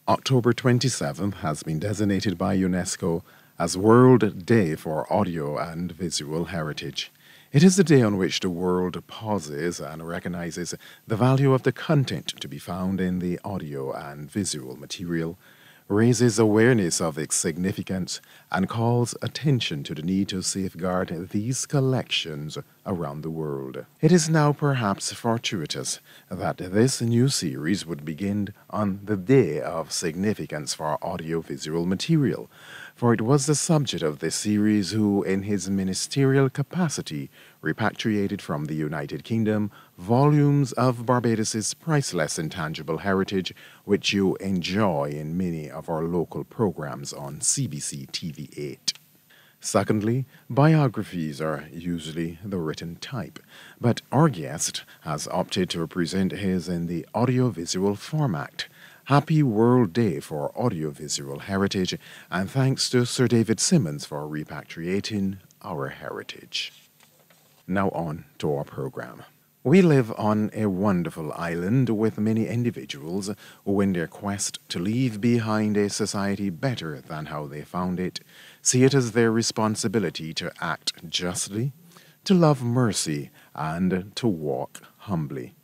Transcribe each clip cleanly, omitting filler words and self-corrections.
October 27th has been designated by UNESCO as World Day for Audio and Visual Heritage. It is the day on which the world pauses and recognizes the value of the content to be found in the audio and visual material, raises awareness of its significance, and calls attention to the need to safeguard these collections around the world. It is now perhaps fortuitous that this new series would begin on the Day of Significance for Audiovisual Material, for it was the subject of this series who, in his ministerial capacity, repatriated from the United Kingdom volumes of Barbados's priceless intangible heritage, which you enjoy in many of our local programs on CBC TV8. Secondly, biographies are usually the written type, but our guest has opted to present his in the audiovisual format. Happy World Day for Audiovisual Heritage, and thanks to Sir David Simmons for repatriating our heritage. Now on to our program. We live on a wonderful island with many individuals who, in their quest to leave behind a society better than how they found it, see it as their responsibility to act justly, to love mercy, and to walk humbly.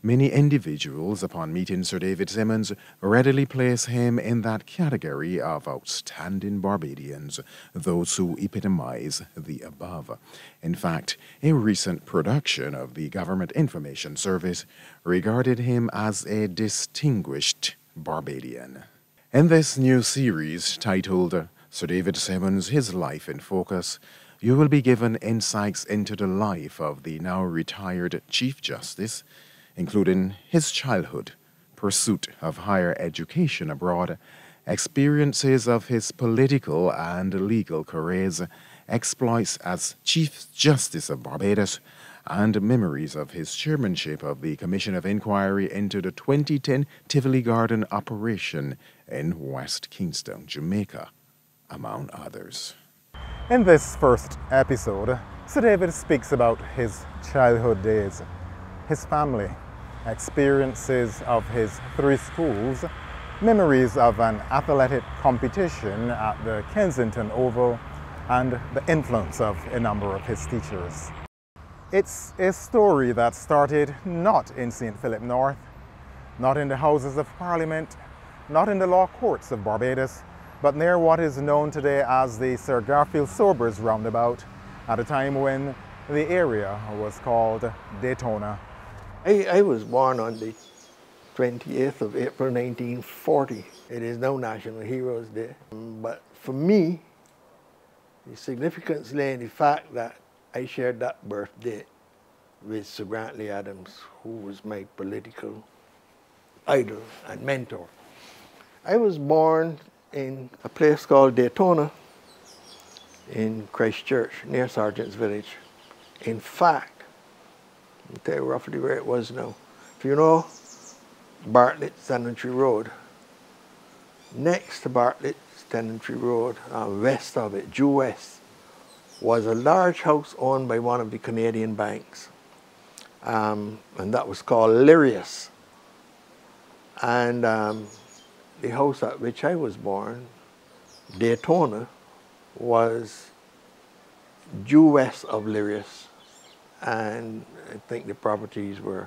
Many individuals, upon meeting Sir David Simmons, readily place him in that category of outstanding Barbadians, those who epitomize the above. In fact, a recent production of the Government Information Service regarded him as a distinguished Barbadian. In this new series titled Sir David Simmons, His Life in Focus, you will be given insights into the life of the now retired Chief Justice, including his childhood, pursuit of higher education abroad, experiences of his political and legal careers, exploits as Chief Justice of Barbados, and memories of his chairmanship of the Commission of Inquiry into the 2010 Tivoli Garden operation in West Kingston, Jamaica, among others. In this first episode, Sir David speaks about his childhood days, his family, experiences of his 3 schools, memories of an athletic competition at the Kensington Oval, and the influence of a number of his teachers. It's a story that started not in St. Philip North, not in the Houses of Parliament, not in the law courts of Barbados, but near what is known today as the Sir Garfield Sobers roundabout, at a time when the area was called Daytona. I was born on the 28th of April 1940. It is now National Heroes Day. But for me, the significance lay in the fact that I shared that birthday with Sir Grantley Adams, who was my political idol and mentor. I was born in a place called Daytona in Christchurch, near Sergeant's Village. In fact, I'll tell you roughly where it was now. If you know Bartlett's Tenantry Road, next to Bartlett's Tenantry Road, west of it, due west, was a large house owned by one of the Canadian banks. And that was called Lirius. And the house at which I was born, Daytona, was due west of Lirius. And I think the properties were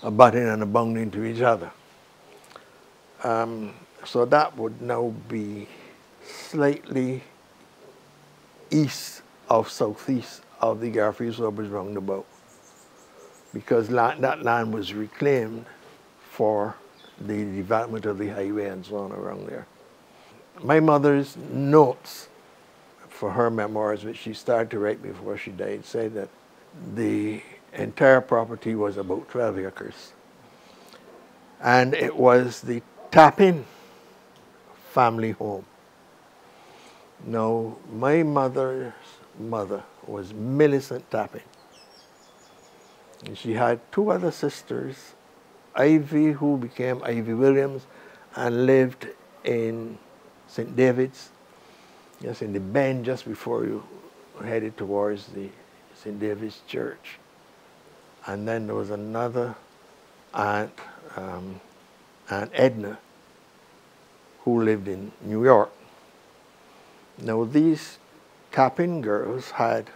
abutting and abounding to each other. So that would now be slightly east of southeast of the Garfield Sobers roundabout, because that land was reclaimed for the development of the highway and so on around there. My mother's notes for her memoirs, which she started to write before she died, said that the entire property was about 12 acres. And it was the Tappan family home. Now, my mother's mother was Millicent Tappan. And she had 2 other sisters, Ivy, who became Ivy Williams, and lived in St. David's, just in the bend just before you headed towards the St. David's Church. And then there was another aunt, Aunt Edna, who lived in New York. Now these tapping girls had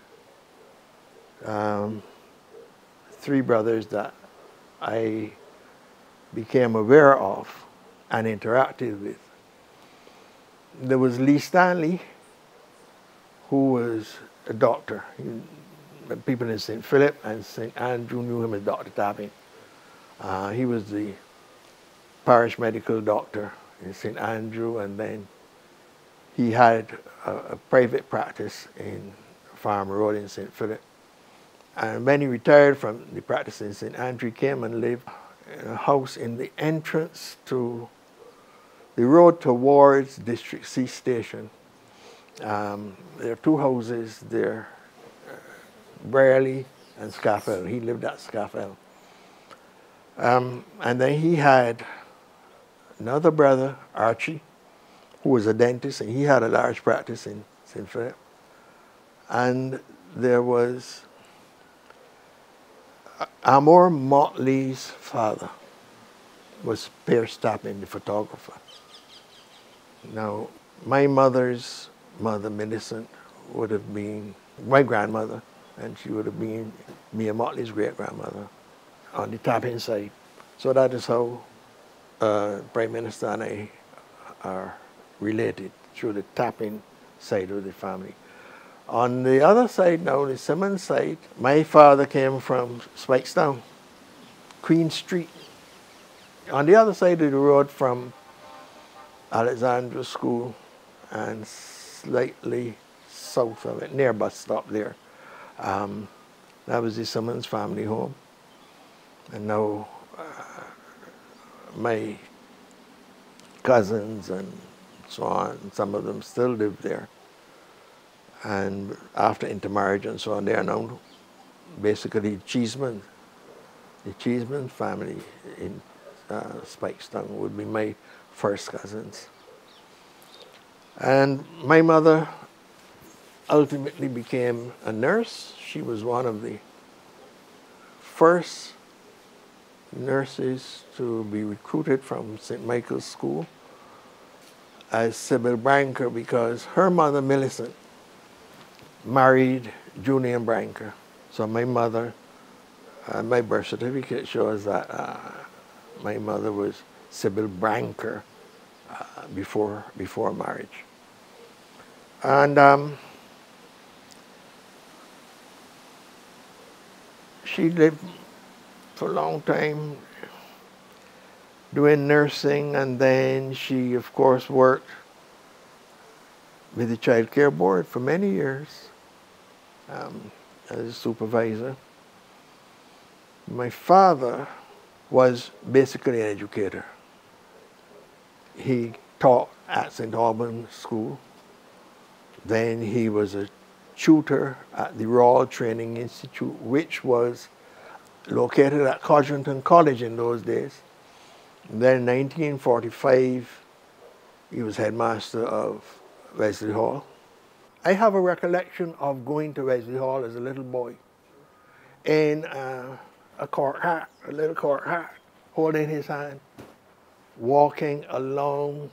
three brothers that I became aware of and interacted with. There was Lee Stanley, who was a doctor. People in St. Philip and St. Andrew knew him as Dr. Tapping. He was the parish medical doctor in St. Andrew, and then he had a private practice in Farm Road in St. Philip. And when he retired from the practice in St. Andrew, he came and lived in a house in the entrance to the road towards District C Station. There are two houses there, Brierley and Scaffell. He lived at Scaffell. And then he had another brother, Archie, who was a dentist, and he had a large practice in St. Philip. And there was Amor Motley's father, was Pierce Tapping, the photographer. Now, my mother's mother, Millicent, would have been my grandmother, and she would have been Mia Motley's great-grandmother on the Tapping side. So that is how Prime Minister and I are related, through the Tapping side of the family. On the other side now, the Simmons side, my father came from Spikestown, Queen Street. On the other side of the road from Alexandra School and slightly south of it, near bus stop there. That was the Simmons family home. And now my cousins and so on, some of them still live there. And after intermarriage and so on, they are now basically Cheeseman. The Cheeseman family in Spikestown would be my first cousins. And my mother ultimately became a nurse. She was one of the first nurses to be recruited from St. Michael's School as Sybil Branker, because her mother, Millicent, married Julian Branker. So my mother, my birth certificate shows that my mother was Sybil Branker before marriage. And she lived for a long time doing nursing, and then she, of course, worked with the Child Care Board for many years as a supervisor. My father was basically an educator. He taught at St. Albans School. Then he was a tutor at the Royal Training Institute, which was located at Codrington College in those days. And then in 1945, he was headmaster of Wesley Hall. I have a recollection of going to Wesley Hall as a little boy in a court hat, a little court hat, holding his hand, walking along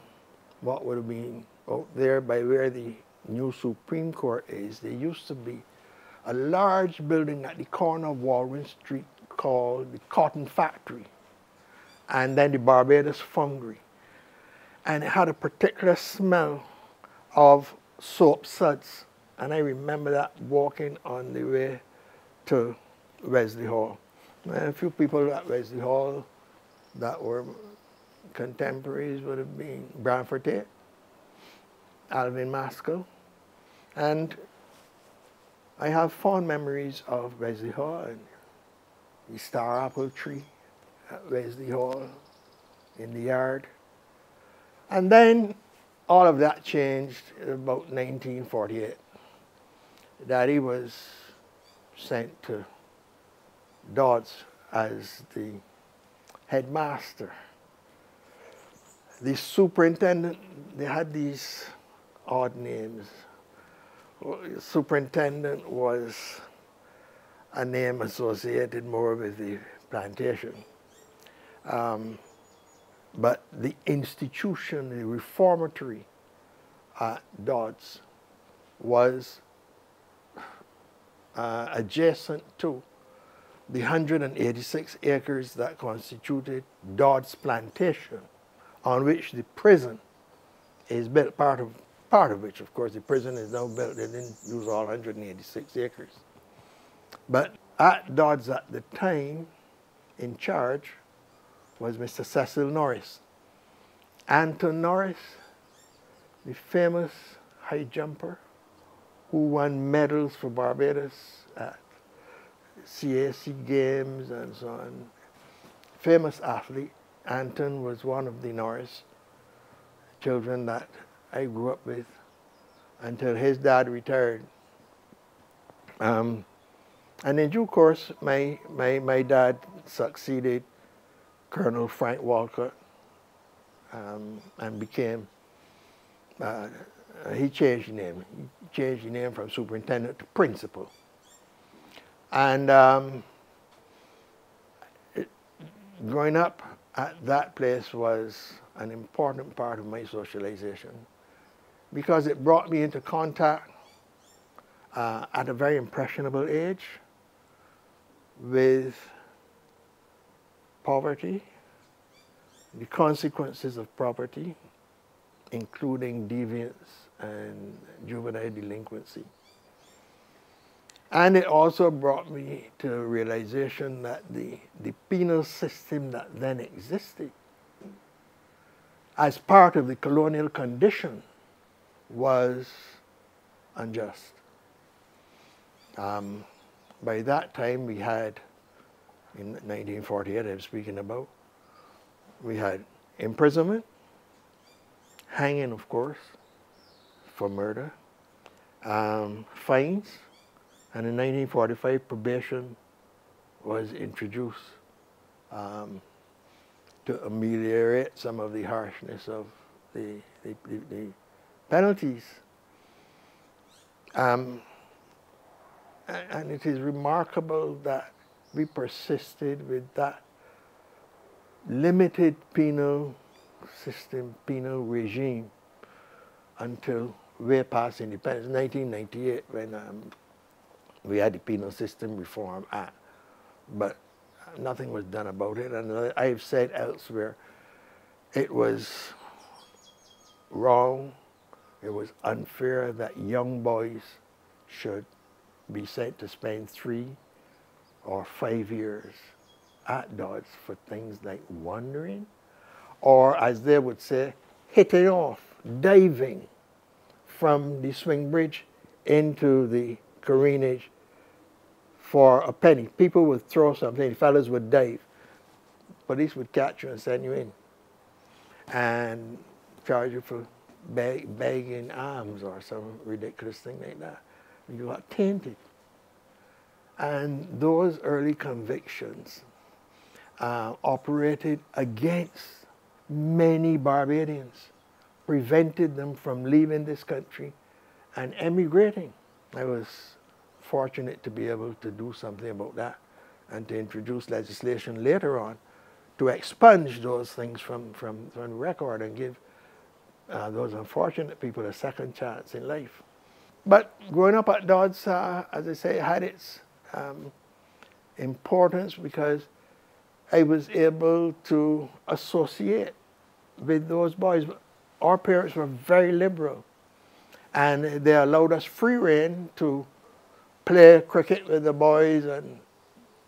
what would have been out there by where the new Supreme Court is. There used to be a large building at the corner of Walden Street called the Cotton Factory, and then the Barbados Foundry. And it had a particular smell of soap suds. And I remember that walking on the way to Wesley Hall. And a few people at Wesley Hall that were contemporaries would have been Branford Tate, Alvin Maskell, and I have fond memories of Wesley Hall and the star apple tree at Wesley Hall in the yard. And then all of that changed in about 1948. Daddy was sent to Dodds as the headmaster. The superintendent, they had these odd names. The superintendent was a name associated more with the plantation. But the institution, the reformatory at Dodds was adjacent to the 186 acres that constituted Dodds Plantation, on which the prison is built, part of which, of course, the prison is now built. They didn't use all 186 acres. But at Dodds at the time, in charge, was Mr. Cecil Norris. Anton Norris, the famous high jumper who won medals for Barbados at CAC games and so on. Famous athlete. Anton was one of the Norris children that I grew up with until his dad retired. And in due course, my dad succeeded Colonel Frank Walcott and became, he changed the name. He changed the name from superintendent to principal. And growing up at that place was an important part of my socialization because it brought me into contact at a very impressionable age with poverty, the consequences of poverty, including deviance and juvenile delinquency. And it also brought me to a realization that the penal system that then existed as part of the colonial condition was unjust. By that time we had, in 1948 I'm speaking about, we had imprisonment, hanging of course, for murder, fines, and in 1945 probation was introduced to ameliorate some of the harshness of the penalties. And it is remarkable that we persisted with that limited penal system, penal regime, until way past independence, 1998, when we had the Penal System Reform Act. But nothing was done about it. And I've said elsewhere, it was wrong, it was unfair that young boys should be sent to spend 3 or 5 years at Dodds for things like wandering, or as they would say, hitting off, diving from the swing bridge into the careenage for a penny. People would throw something, the fellas would dive. Police would catch you and send you in and charge you for begging alms or some ridiculous thing like that. You got tainted. And those early convictions operated against many Barbadians, prevented them from leaving this country and emigrating. I was fortunate to be able to do something about that and to introduce legislation later on to expunge those things from record and give those unfortunate people a second chance in life. But growing up at Dodds, as I say, had its importance because I was able to associate with those boys. Our parents were very liberal, and they allowed us free rein to play cricket with the boys and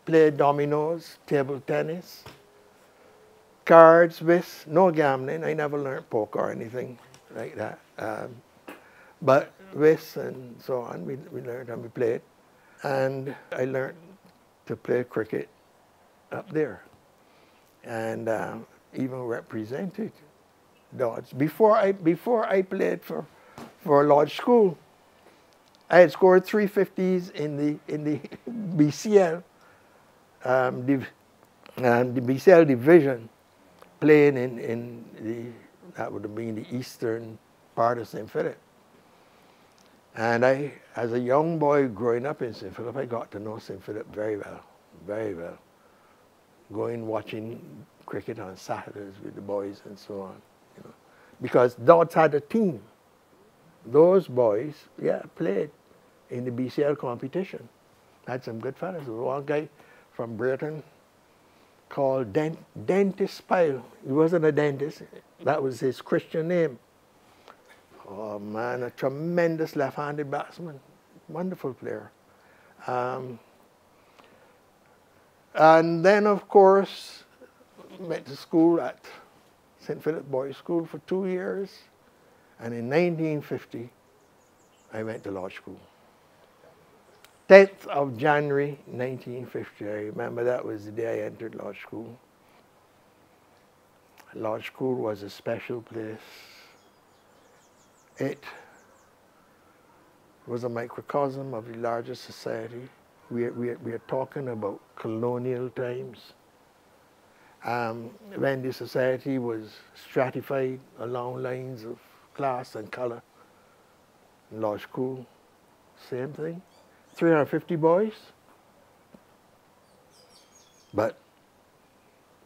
play dominoes, table tennis, cards, whist, no gambling. I never learned poker or anything like that. But whist and so on, we learned and we played. And I learned to play cricket up there and even represented Dodds. Before I played for Lodge School, I had scored 350s in the BCL, the BCL division, playing in that would have been the eastern part of St. Philip. And I, as a young boy growing up in St. Philip, I got to know St. Philip very well, very well. Going, watching cricket on Saturdays with the boys and so on, you know, because Dodds had a team. Those boys, yeah, played in the BCL competition. Had some good fellas. There was one guy from Britain called Dentist Pyle. He wasn't a dentist. That was his Christian name. Oh man, a tremendous left-handed batsman. Wonderful player. And then, of course, went to school at St. Philip Boys' School for 2 years. And in 1950, I went to law school. 10th of January, 1950. I remember that was the day I entered law school. Law school was a special place. It was a microcosm of the larger society. We are talking about colonial times, when the society was stratified along lines of class and color. Law school, same thing. 350 boys. But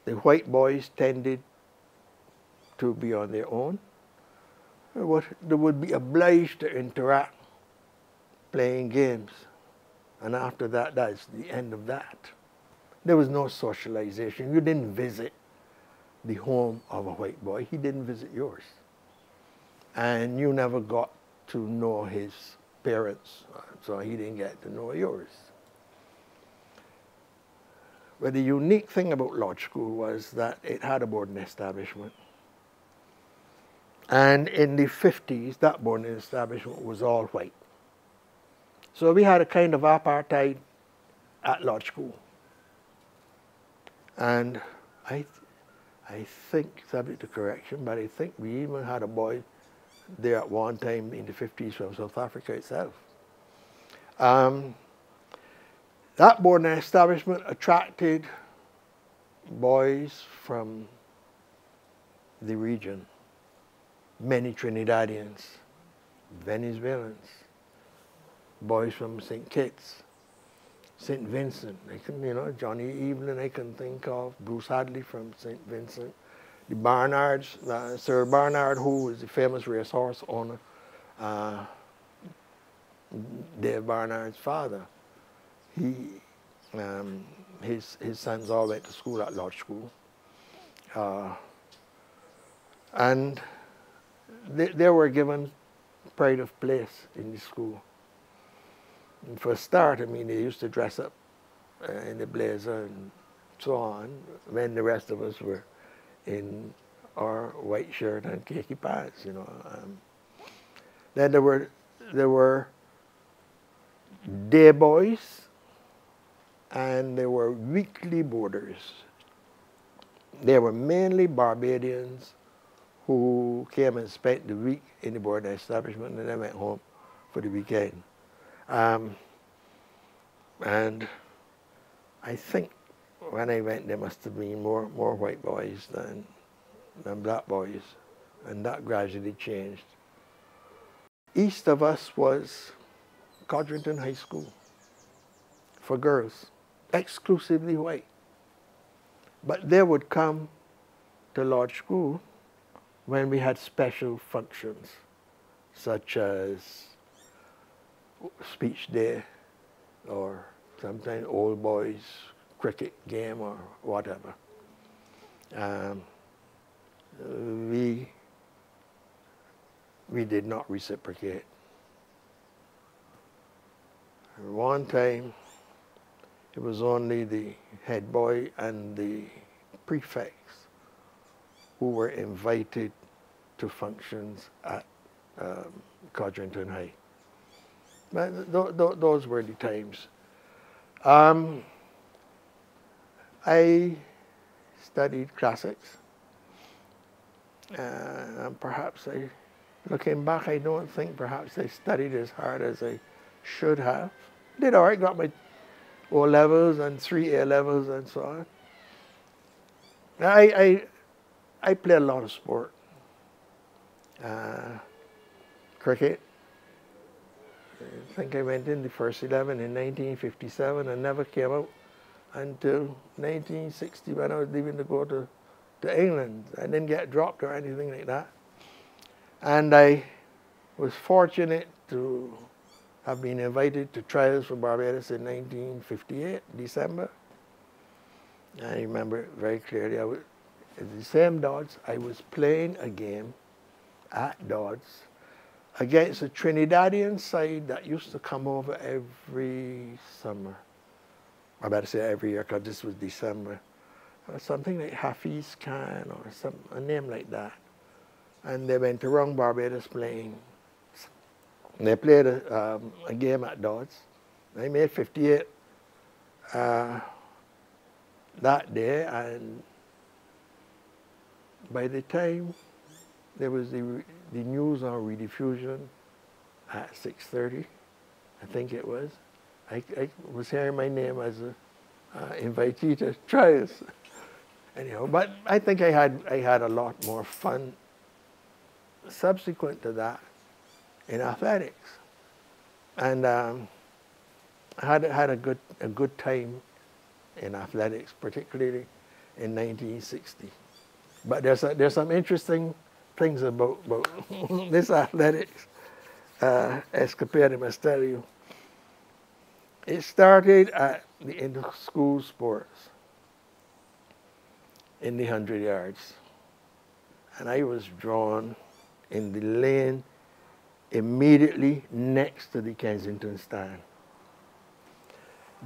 the white boys tended to be on their own. They would be obliged to interact, playing games. And after that, that's the end of that. There was no socialization. You didn't visit the home of a white boy. He didn't visit yours. And you never got to know his parents, so he didn't get to know yours. But the unique thing about Lodge School was that it had a boarding establishment. And in the 50s, that boarding establishment was all white. So we had a kind of apartheid at Lodge School. And I think, subject to correction, but I think we even had a boy there at one time in the 50s from South Africa itself. That boarding establishment attracted boys from the region, many Trinidadians, Venezuelans, boys from St. Kitts, St. Vincent. I can, you know, Johnny Evelyn I can think of, Bruce Hadley from St. Vincent, the Barnards, Sir Barnard, who was the famous racehorse owner, Dave Barnard's father. His sons all went to school at Lodge School. And they were given pride of place in the school. And for a start, I mean, they used to dress up in the blazer and so on, when the rest of us were in our white shirt and khaki pants, you know. Then there were day boys, and there were weekly boarders. They were mainly Barbadians who came and spent the week in the boarding establishment and then went home for the weekend. And I think when I went, there must have been more white boys than black boys, and that gradually changed. East of us was Codrington High School for girls, exclusively white. But they would come to Lodge School when we had special functions, such as speech day, or sometimes old boys cricket game or whatever. We did not reciprocate. One time, it was only the head boy and the prefects who were invited to functions at Codrington High. But those were the times. I studied classics. And perhaps looking back, I don't think perhaps I studied as hard as I should have. Did all right, got my O-levels and 3 A-levels and so on. I played a lot of sport. Cricket. I think I went in the first 11 in 1957 and never came out until 1960 when I was leaving to go to to England. I didn't get dropped or anything like that. And I was fortunate to have been invited to trials for Barbados in 1958, December. I remember it very clearly. At the same Dodds, I was playing a game at Dodds against a Trinidadian side that used to come over every summer. I better say every year because this was December. Something like Hafiz Khan or a name like that. And they went around Barbados playing. And they played a game at Dodds. I made 58 that day, and by the time there was the news on rediffusion at 6:30, I think it was, I was hearing my name as an invitee to trials. Anyhow, but I think I had a lot more fun subsequent to that in athletics, and I had a good time in athletics, particularly in 1960. But there's some interesting things about this athletics escapade, I must tell you. It started at the inter-school sports in the 100 yards. And I was drawn in the lane immediately next to the Kensington stand.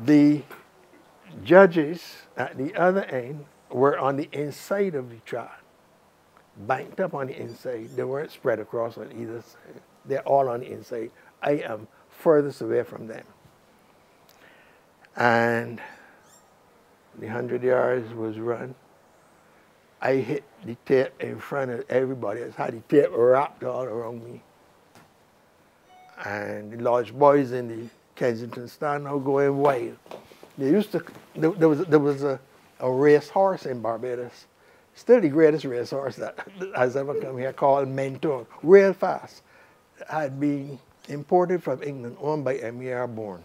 The judges at the other end were on the inside of the track, banked up on the inside. They weren't spread across on either side. They're all on the inside. I am furthest away from them. And the 100 yards was run. I hit the tape in front of everybody. I had the tape wrapped all around me. And the large boys in the Kensington stand now going wild. They used to, there was a race horse in Barbados, still the greatest race horse that has ever come here, called Mentor, real fast. Had been imported from England, owned by M.E.R. Bourne.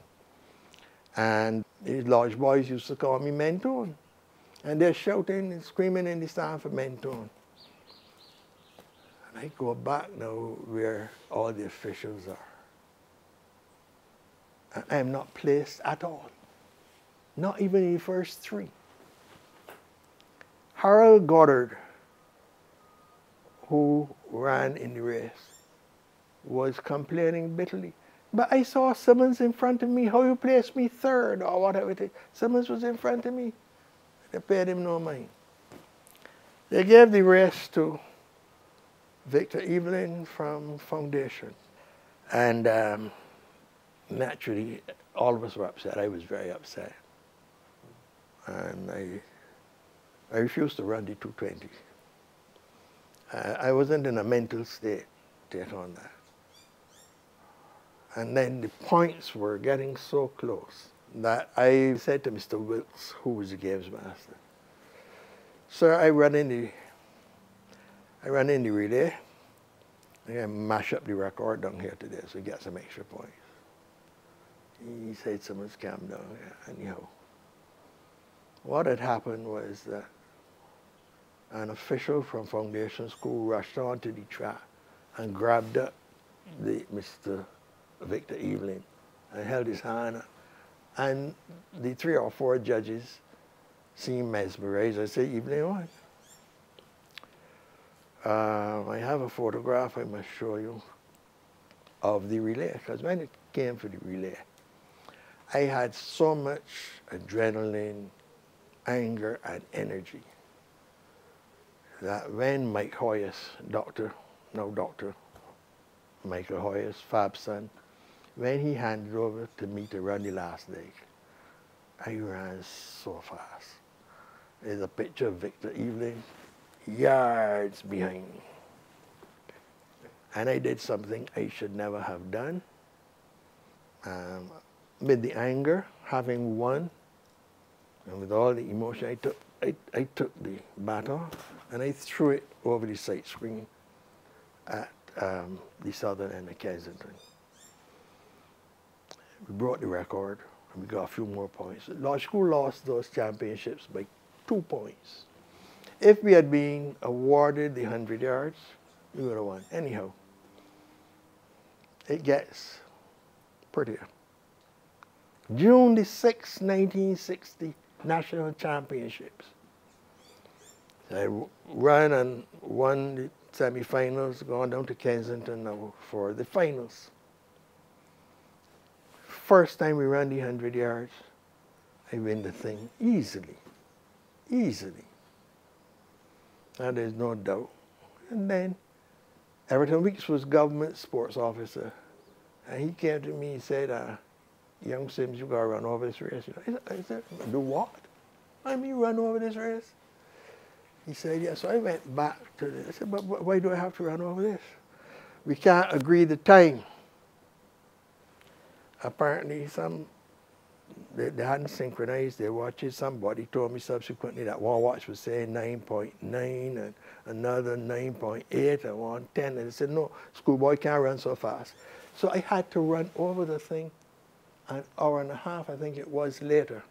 And these large boys used to call me Mentor. And they're shouting and screaming in the stand for Mentor. And I go back now where all the officials are. And I am not placed at all. Not even in the first three. Harold Goddard, who ran in the race, was complaining bitterly. But I saw Simmons in front of me. How you placed me third or whatever it is. Simmons was in front of me. They paid him no mind. They gave the race to Victor Evelyn from Foundation. And naturally, all of us were upset. I was very upset. And I refused to run the 220. I wasn't in a mental state to take on that. And then the points were getting so close that I said to Mr. Wilkes, who was the games master, "Sir, I run in the relay. I'm going to mash up the record down here today so get some extra points." He said, "Someone's calm down." Anyhow, what had happened was that an official from Foundation School rushed onto the track and grabbed up Mr. Victor Evelyn and held his hand. And the 3 or 4 judges seemed mesmerized. I said, "Evelyn won." I have a photograph I must show you of the relay, because when it came for the relay, I had so much adrenaline, anger, and energy that when Mike Hoyes, Dr. Michael Hoyes, Fab's son, when he handed over to me to run the last leg, I ran so fast. There's a picture of Victor Evelyn yards behind me. And I did something I should never have done. With the anger, having won, and with all the emotion, I took the baton and I threw it over the sight screen at the southern end of Kensington. We broke the record and we got a few more points. Law School lost those championships by 2 points. If we had been awarded the 100 yards, we would have won. Anyhow, it gets prettier. June the 6th, 1960, National Championships. I ran and won the semi-finals, gone down to Kensington now for the finals. First time we ran the 100 yards, I win the thing easily, easily. And there's no doubt. And then Everton Weeks was government sports officer. And he came to me and said, young Sims, you got to run over this race. I said, do what? I mean, run over this race? He said, yeah. So I went back to this. I said, but why do I have to run over this? We can't agree the time. Apparently, they hadn't synchronized their watches. Somebody told me subsequently that one watch was saying 9.9 and another 9.8 and one 10. And they said, no, schoolboy can't run so fast. So I had to run over the thing an hour and a half, I think it was, later.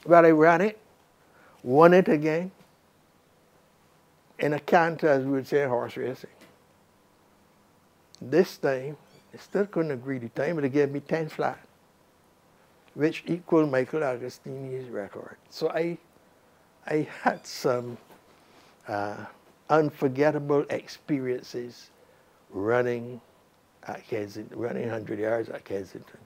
But I ran it, won it again, in a canter, as we would say in horse racing. This time, I still couldn't agree the time, but they gave me 10 flat, which equaled Michael Agostini's record. So I had some unforgettable experiences running at Kensington, running 100 yards at Kensington.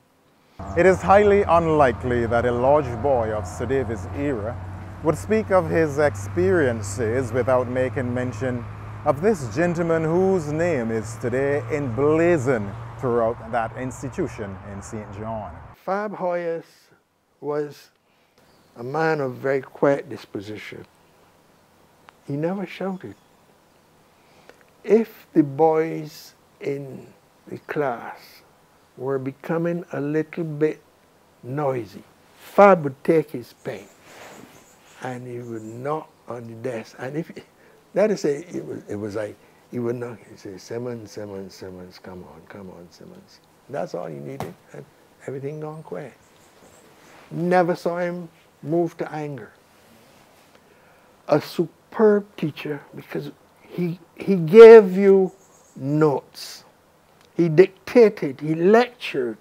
It is highly unlikely that a large boy of Sir David's era would speak of his experiences without making mention of this gentleman whose name is today emblazoned throughout that institution in St. John. Fab Hoyes was a man of very quiet disposition. He never shouted. If the boys in the class were becoming a little bit noisy, Fab would take his pen and he would knock on the desk. And if that is say it was like he would knock, he'd say, Simmons, Simmons, Simmons, come on, Simmons. That's all he needed, and everything gone quiet. Never saw him move to anger. A superb teacher because he gave you notes. He dictated, he lectured,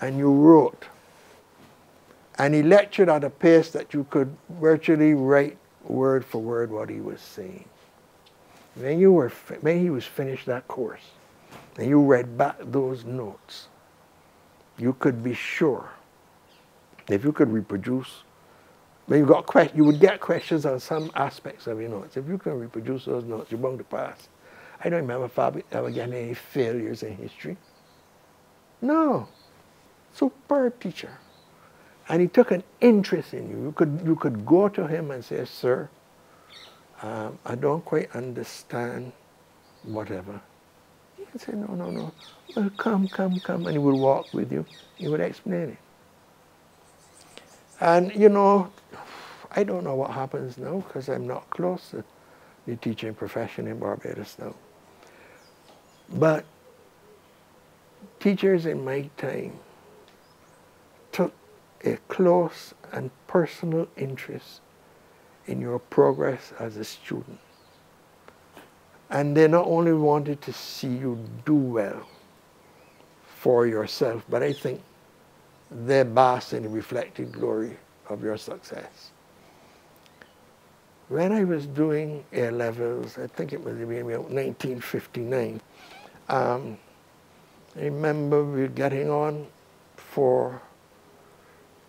and you wrote. And he lectured at a pace that you could virtually write word for word what he was saying. When he was finished that course, and you read back those notes, you could be sure, if you could reproduce, when you would get questions on some aspects of your notes. If you can reproduce those notes, you're bound to pass. I don't remember Fab ever getting any failures in history. No. Superb teacher. And he took an interest in you. You could go to him and say, sir, I don't quite understand whatever. He would say, no. Well, come. And he would walk with you. He would explain it. And, you know, I don't know what happens now because I'm not close to the teaching profession in Barbados now. But teachers in my time took a close and personal interest in your progress as a student. And they not only wanted to see you do well for yourself, but I think they basked in the reflected glory of your success. When I was doing A-levels, I think it was around 1959, I remember we were getting on for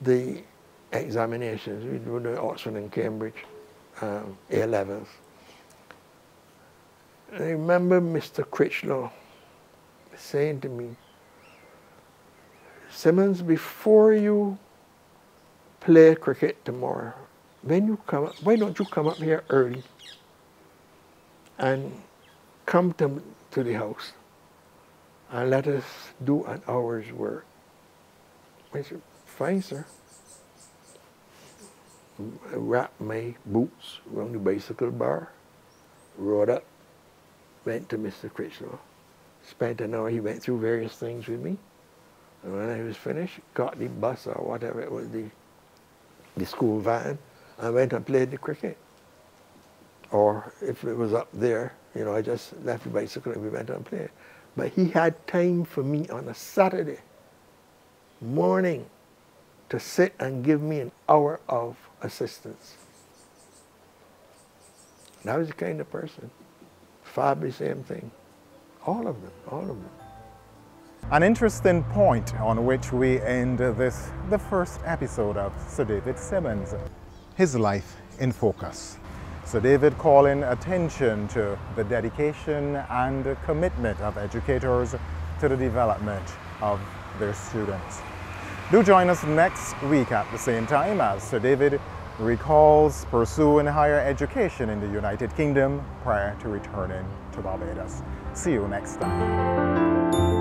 the examinations. We were doing Oxford and Cambridge A-levels. I remember Mr. Critchlow saying to me, Simmons, before you play cricket tomorrow, when you come up, why don't you come up here early and come to the house and let us do an hour's work? I said, fine, sir. I wrapped my boots around the bicycle bar, rode up, went to Mr. Critchlow, spent an hour. He went through various things with me. And when I was finished, got the bus or whatever it was, the school van, I went and played the cricket. Or if it was up there, you know, I just left the bicycle and we went and played. But he had time for me on a Saturday morning to sit and give me an hour of assistance. And I was the kind of person. Fabi, same thing. All of them, all of them. An interesting point on which we end the first episode of Sir David Simmons, his life in focus. Sir David calling attention to the dedication and commitment of educators to the development of their students. Do join us next week at the same time as Sir David recalls pursuing higher education in the United Kingdom prior to returning to Barbados. See you next time.